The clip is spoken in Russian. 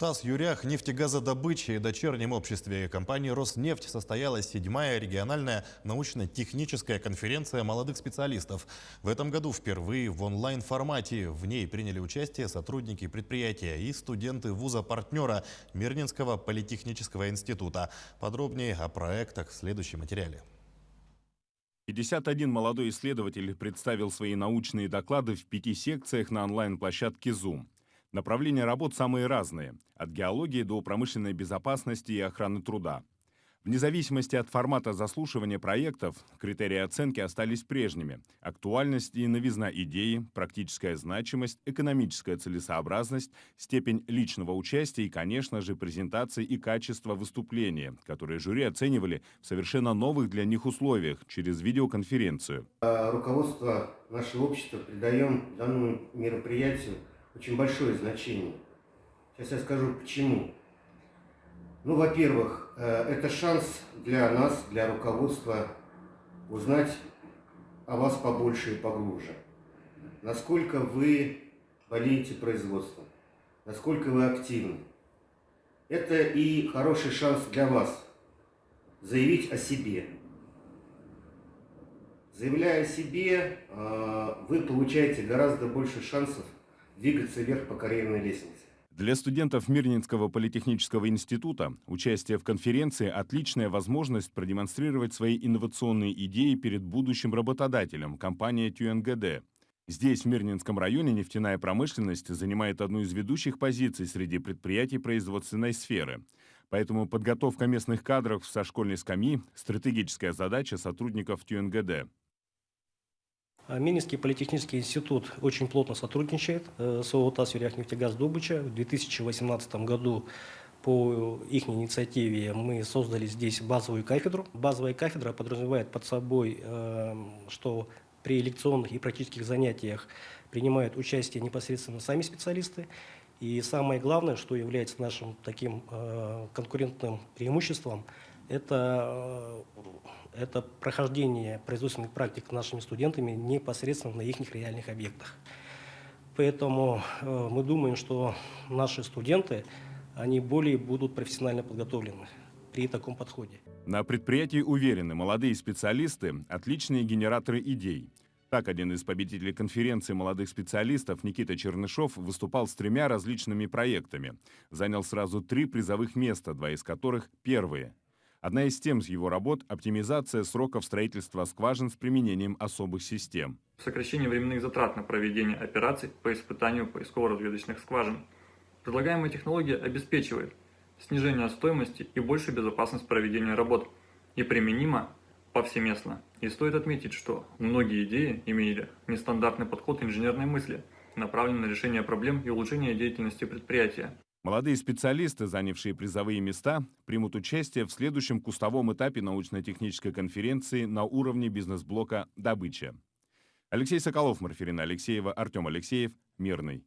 ТАСС Юрях, нефтегазодобыче и дочернем обществе компании «Роснефть» состоялась 7-я региональная научно-техническая конференция молодых специалистов. В этом году впервые в онлайн-формате. В ней приняли участие сотрудники предприятия и студенты вуза-партнера Мирнинского политехнического института. Подробнее о проектах в следующем материале. 51 молодой исследователь представил свои научные доклады в 5 секциях на онлайн-площадке Zoom. Направления работ самые разные – от геологии до промышленной безопасности и охраны труда. Вне зависимости от формата заслушивания проектов, критерии оценки остались прежними. Актуальность и новизна идеи, практическая значимость, экономическая целесообразность, степень личного участия и, конечно же, презентации и качество выступления, которые жюри оценивали в совершенно новых для них условиях через видеоконференцию. Руководство нашего общества придаем данному мероприятию очень большое значение. Сейчас я скажу почему. Ну, во-первых, это шанс для нас, для руководства, узнать о вас побольше и поглубже. Насколько вы болеете производством, насколько вы активны. Это и хороший шанс для вас заявить о себе. Заявляя о себе, вы получаете гораздо больше шансов двигаться вверх по карьерной лестнице. Для студентов Мирнинского политехнического института участие в конференции – отличная возможность продемонстрировать свои инновационные идеи перед будущим работодателем – компания ТЮНГД. Здесь, в Мирнинском районе, нефтяная промышленность занимает одну из ведущих позиций среди предприятий производственной сферы. Поэтому подготовка местных кадров со школьной скамьи – стратегическая задача сотрудников ТЮНГД. Мирнинский политехнический институт очень плотно сотрудничает с ООО «ТАСС Юрях нефтегазодобыча». В 2018 году по их инициативе мы создали здесь базовую кафедру. Базовая кафедра подразумевает под собой, что при лекционных и практических занятиях принимают участие непосредственно сами специалисты. И самое главное, что является нашим таким конкурентным преимуществом, это прохождение производственных практик нашими студентами непосредственно на их реальных объектах. Поэтому мы думаем, что наши студенты, они более будут профессионально подготовлены при таком подходе. На предприятии уверены, молодые специалисты – отличные генераторы идей. Так, один из победителей конференции молодых специалистов, Никита Чернышов, выступал с 3 различными проектами. Занял сразу 3 призовых места, 2 из которых – первые. Одна из тем его работ – оптимизация сроков строительства скважин с применением особых систем. Сокращение временных затрат на проведение операций по испытанию поисково-разведочных скважин. Предлагаемая технология обеспечивает снижение стоимости и большую безопасность проведения работ и применима повсеместно. И стоит отметить, что многие идеи имели нестандартный подход инженерной мысли, направленный на решение проблем и улучшение деятельности предприятия. Молодые специалисты, занявшие призовые места, примут участие в следующем кустовом этапе научно-технической конференции на уровне бизнес-блока «Добыча». Алексей Соколов, Марферина Алексеева, Артем Алексеев, Мирный.